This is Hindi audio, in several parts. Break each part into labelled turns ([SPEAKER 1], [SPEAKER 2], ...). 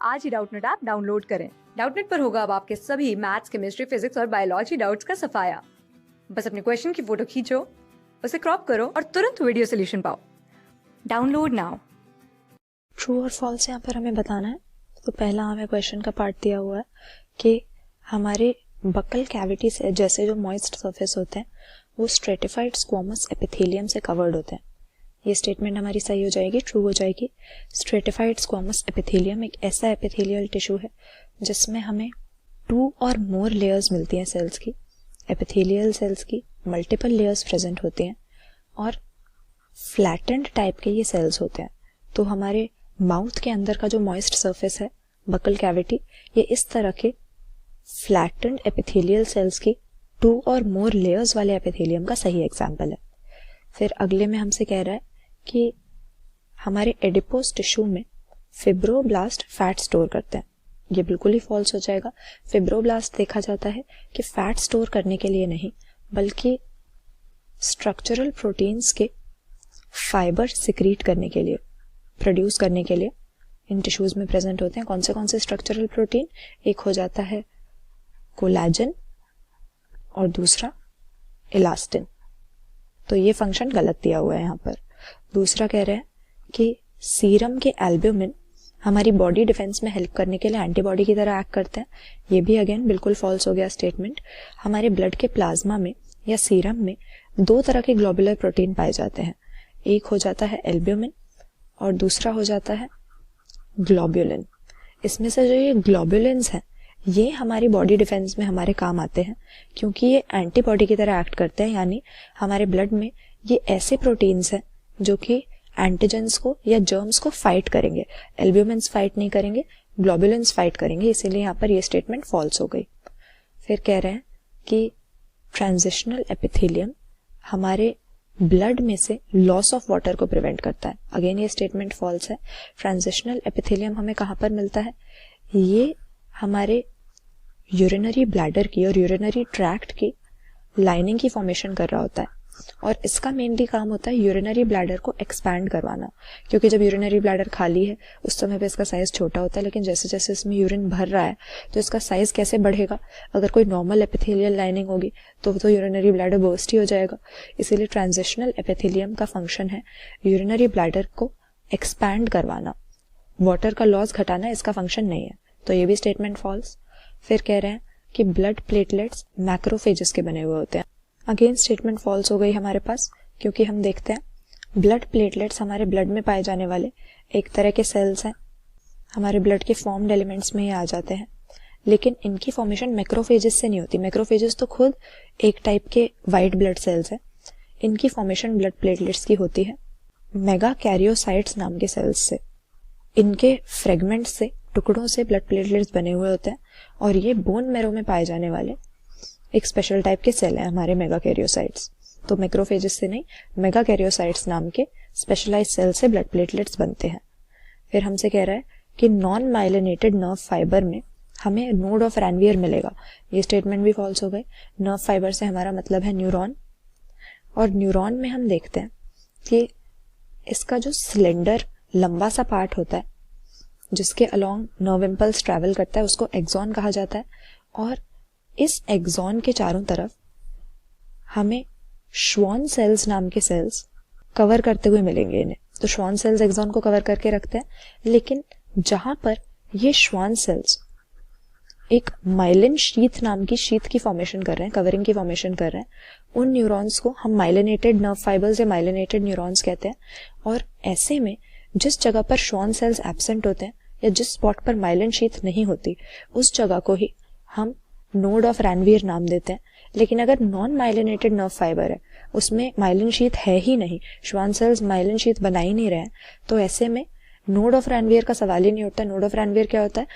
[SPEAKER 1] आज ही डाउटनेट ऐप डाउनलोड करें। डाउटनेट पर होगा अब आपके सभी मैथ्स, केमिस्ट्री, फिजिक्स और बायोलॉजी डाउट्स का सफाया। बस अपने क्वेश्चन की फोटो खींचो, उसे क्रॉप करो और तुरंत वीडियो सोल्यूशन पाओ। Download now.
[SPEAKER 2] ट्रू और फॉल्स यहाँ पर हमें बताना है। तो पहला हमें क्वेश्चन का पार्ट दिया हुआ है कि हमारे बकल कैविटी से जैसे जो मॉइस्ट सरफेस होते हैं वो स्ट्रेटिफाइड स्क्वैमस एपिथेलियम से कवर्ड होते हैं। ये स्टेटमेंट हमारी सही हो जाएगी, ट्रू हो जाएगी। स्ट्रेटिफाइड स्क्वैमस एपिथेलियम एक ऐसा एपिथेलियल टिश्यू है जिसमें हमें 2 और मोर लेयर्स मिलती हैं सेल्स की। एपिथेलियल सेल्स की मल्टीपल लेयर्स प्रेजेंट होती हैं और फ्लैटेंड टाइप के ये सेल्स होते हैं। तो हमारे माउथ के अंदर का जो मॉइस्ट सरफेस है बकल कैविटी, ये इस तरह के फ्लैटेंड एपिथेलियल सेल्स की 2 और मोर लेयर्स वाले एपिथेलियम का सही एग्जाम्पल है। फिर अगले में हमसे कह रहा है कि हमारे एडिपोस टिश्यू में फिब्रोब्लास्ट फैट स्टोर करते हैं। ये बिल्कुल ही फॉल्स हो जाएगा। फिब्रोब्लास्ट देखा जाता है कि फैट स्टोर करने के लिए नहीं बल्कि स्ट्रक्चरल प्रोटीन्स के फाइबर सिक्रीट करने के लिए, प्रोड्यूस करने के लिए इन टिश्यूज में प्रेजेंट होते हैं। कौन से स्ट्रक्चरल प्रोटीन? एक हो जाता है कोलेजन और दूसरा इलास्टिन। तो ये फंक्शन गलत दिया हुआ है यहाँ पर। दूसरा कह रहे हैं कि सीरम के एल्ब्यूमिन हमारी बॉडी डिफेंस में हेल्प करने के लिए एंटीबॉडी की तरह एक्ट करते हैं। ये भी अगेन बिल्कुल फॉल्स हो गया स्टेटमेंट। हमारे ब्लड के प्लाज्मा में या सीरम में 2 तरह के ग्लोबुलर प्रोटीन पाए जाते हैं। एक हो जाता है एल्ब्यूमिन और दूसरा हो जाता है ग्लोब्युलिन। इसमें से जो ये ग्लोब्युलिन्स हैं ये हमारी बॉडी डिफेंस में हमारे काम आते हैं क्योंकि ये एंटीबॉडी की तरह एक्ट करते हैं। यानी हमारे ब्लड में ये ऐसे प्रोटीन्स हैं जो कि एंटीजेंस को या जर्म्स को फाइट करेंगे। एल्ब्यूमिन्स फाइट नहीं करेंगे, ग्लोब्युलिन्स फाइट करेंगे, इसीलिए यहाँ पर ये स्टेटमेंट फॉल्स हो गई। फिर कह रहे हैं कि ट्रांजिशनल एपिथेलियम हमारे ब्लड में से लॉस ऑफ वाटर को प्रिवेंट करता है। अगेन ये स्टेटमेंट फॉल्स है। ट्रांजिशनल एपिथेलियम हमें कहाँ पर मिलता है? ये हमारे यूरिनरी ब्लैडर की और यूरिनरी ट्रैक्ट की लाइनिंग की फॉर्मेशन कर रहा होता है और इसका मेनली काम होता है यूरिनरी ब्लैडर को एक्सपैंड करवाना। क्योंकि जब यूरिनरी ब्लैडर खाली है उस समय पे इसका साइज छोटा होता है, लेकिन जैसे जैसे इसमें यूरिन भर रहा है तो इसका साइज कैसे बढ़ेगा? अगर कोई नॉर्मल एपिथेलियल लाइनिंग होगी तो यूरिनरी ब्लैडर बर्स्ट ही हो जाएगा। इसीलिए ट्रांजिशनल एपिथेलियम का फंक्शन है यूरिनरी ब्लैडर को एक्सपैंड करवाना, वाटर का लॉस घटाना इसका फंक्शन नहीं है। तो ये भी स्टेटमेंट फॉल्स। फिर कह रहे हैं कि ब्लड प्लेटलेट्स मैक्रोफेजेस के बने हुए होते हैं। अगेन स्टेटमेंट फॉल्स हो गई हमारे पास क्योंकि हम देखते हैं ब्लड प्लेटलेट्स हमारे ब्लड में पाए जाने वाले एक तरह के सेल्स हैं। हमारे ब्लड के फॉर्म्ड एलिमेंट्स में ये आ जाते हैं, लेकिन इनकी फॉर्मेशन मैक्रोफेजेस से नहीं होती। मैक्रोफेजेस तो खुद एक टाइप के वाइट ब्लड सेल्स हैं। इनकी फॉर्मेशन ब्लड प्लेटलेट्स की होती है मेगा कैरियोसाइट्स नाम के सेल्स से। इनके फ्रेगमेंट्स से, टुकड़ों से ब्लड प्लेटलेट्स बने हुए होते हैं और ये बोन मैरो में पाए जाने वाले एक स्पेशल टाइप के सेल हैं हमारे मेगा कैरियोसाइट्स। तो मैक्रोफेजेस से नहीं, मेगा कैरियोसाइट्स नाम के स्पेशलाइज्ड सेल से ब्लड प्लेटलेट्स बनते हैं। फिर हमसे कह रहा है कि नॉन माइलिनेटेड नर्व फाइबर में हमें नोड ऑफ रैनवियर मिलेगा। ये स्टेटमेंट भी फॉल्स हो गए। नर्व फाइबर से हमारा मतलब है न्यूरॉन, और न्यूरॉन में हम देखते हैं कि इसका जो सिलेंडर लंबा सा पार्ट होता है जिसके अलोंग नर्व इम्पल्स ट्रैवल करता है उसको एक्सॉन कहा जाता है। और इस एक्सॉन के चारों तरफ हमें श्वान सेल्स नाम के सेल्स कवर करते हुए मिलेंगे इन्हें। तो श्वान सेल्स एक्सॉन को कवर करके रखते हैं, लेकिन जहां पर ये श्वान सेल्स एक माइलिन शीथ नाम की शीथ की फॉर्मेशन कर रहे हैं, कवरिंग की फॉर्मेशन कर रहे हैं, उन न्यूरॉन्स को हम माइलिनेटेड नर्व फाइबर्स या माइलिनेटेड न्यूरॉन्स कहते हैं। और ऐसे में जिस जगह पर श्वान सेल्स एब्सेंट होते हैं या जिस स्पॉट पर माइलिन शीथ नहीं होती उस जगह को ही हम नोड ऑफ रैनवियर नाम देते हैं। लेकिन अगर नॉन माइलिनेटेड नर्व फाइबर है, उसमें माइलिन शीथ है ही नहीं, श्वान सेल्स माइलिन शीथ बना ही नहीं रहे हैं, तो ऐसे में नोड ऑफ रैनवियर का सवाल ही नहीं उठता। नोड ऑफ रैनवियर क्या होता है?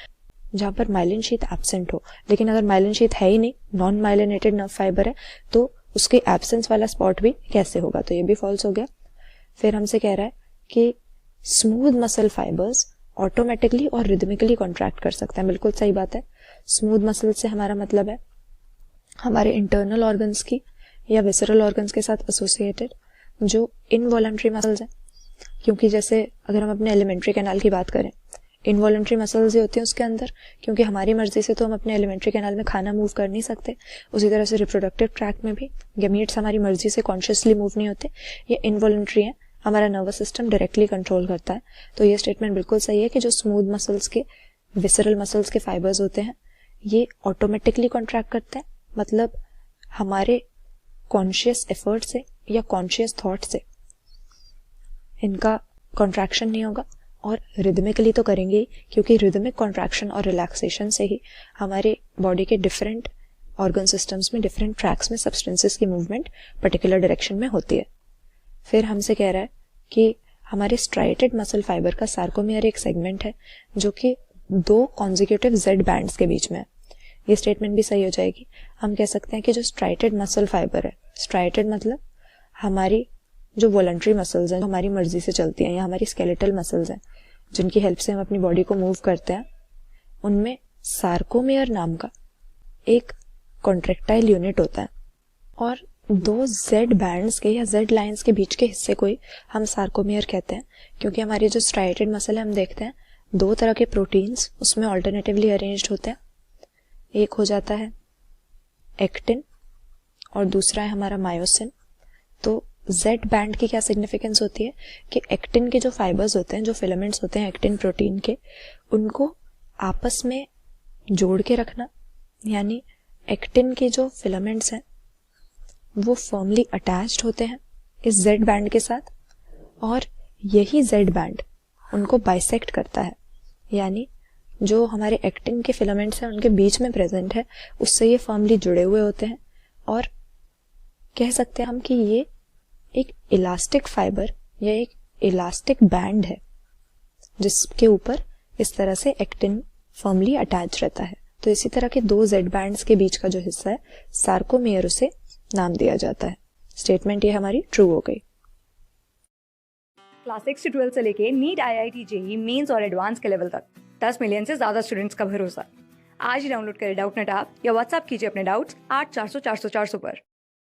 [SPEAKER 2] जहां पर माइलिन शीथ एब्सेंट हो। लेकिन अगर माइलिन शीथ है ही नहीं, नॉन माइलिनेटेड नर्व फाइबर है, तो उसके एब्सेंस वाला स्पॉट भी कैसे होगा? तो ये भी फॉल्स हो गया। फिर हमसे कह रहा है कि स्मूथ मसल फाइबर्स ऑटोमेटिकली और रिदमिकली कॉन्ट्रैक्ट कर सकते हैं। बिल्कुल सही बात है। स्मूथ मसल से हमारा मतलब है हमारे इंटरनल ऑर्गन्स की या विसरल ऑर्गन्स के साथ एसोसिएटेड जो इनवॉलंटरी मसल्स हैं। क्योंकि जैसे अगर हम अपने एलिमेंट्री कैनाल की बात करें, इनवॉलंटरी मसल्स ही होती हैं उसके अंदर, क्योंकि हमारी मर्जी से तो हम अपने एलिमेंट्री कैनाल में खाना मूव कर नहीं सकते। उसी तरह से रिप्रोडक्टिव ट्रैक्ट में भी गैमीट्स हमारी मर्जी से कॉन्शियसली मूव नहीं होते, ये इनवॉलंटरी हैं, हमारा नर्वस सिस्टम डायरेक्टली कंट्रोल करता है। तो ये स्टेटमेंट बिल्कुल सही है कि जो स्मूथ मसल्स के, विसरल मसल्स के फाइबर्स होते हैं ये ऑटोमेटिकली कॉन्ट्रैक्ट करते हैं, मतलब हमारे कॉन्शियस एफर्ट से या कॉन्शियस थॉट से इनका कॉन्ट्रैक्शन नहीं होगा, और रिदमिकली तो करेंगे ही, क्योंकि रिदमिक कॉन्ट्रैक्शन और रिलैक्सेशन से ही हमारे बॉडी के डिफरेंट ऑर्गन सिस्टम्स में, डिफरेंट ट्रैक्स में सब्सटेंसेस की मूवमेंट पर्टिकुलर डायरेक्शन में होती है। फिर हमसे कह रहा है कि हमारे स्ट्राइटेड मसल फाइबर का सार्कोमियर एक सेगमेंट है जो कि 2 कॉन्जिक्यूटिव जेड बैंड्स के बीच में है। ये स्टेटमेंट भी सही हो जाएगी। हम कह सकते हैं कि जो स्ट्राइटेड मसल फाइबर है, स्ट्राइटेड मतलब हमारी जो वॉलंटरी मसल्स हैं, जो हमारी मर्जी से चलती हैं, या हमारी स्केलेटल मसल्स हैं जिनकी हेल्प से हम अपनी बॉडी को मूव करते हैं, उनमें सार्कोमियर नाम का एक कॉन्ट्रेक्टाइल यूनिट होता है, और 2 जेड बैंड्स के या जेड लाइंस के बीच के हिस्से को ही हम सार्कोमियर कहते हैं, क्योंकि हमारी जो स्ट्राइटेड मसल है हम देखते हैं 2 तरह के प्रोटीन्स उसमें ऑल्टरनेटिवली अरेंज्ड होते हैं। एक हो जाता है एक्टिन और दूसरा है हमारा मायोसिन। तो जेड बैंड की क्या सिग्निफिकेंस होती है कि एक्टिन के जो फाइबर्स होते हैं, जो फिलामेंट्स होते हैं एक्टिन प्रोटीन के, उनको आपस में जोड़ के रखना, यानी एक्टिन के जो फिलामेंट्स हैं वो फर्मली अटैच्ड होते हैं इस जेड बैंड के साथ, और यही जेड बैंड उनको बाइसेक्ट करता है, यानी जो हमारे एक्टिन के फिलामेंट्स हैं उनके बीच में प्रेजेंट है उससे ये फर्मली जुड़े हुए होते हैं, और कह सकते हैं हम कि ये एक इलास्टिक फाइबर या एक इलास्टिक बैंड है जिसके ऊपर इस तरह से एक्टिन फर्मली अटैच रहता है। तो इसी तरह के 2 जेड बैंड्स के बीच का जो हिस्सा है सार्कोमियर, उसे नाम दिया जाता है। स्टेटमेंट ये हमारी ट्रू हो गई।
[SPEAKER 1] क्लास 6 से 12 से लेके नीट, IIT, JEE मेंस और एडवांस के लेवल तक 10 मिलियन से ज्यादा स्टूडेंट्स का भरोसा। आज ही डाउनलोड करें डाउटनेट ऐप या व्हाट्सएप कीजिए अपने डाउट्स 8400 400 400 पर।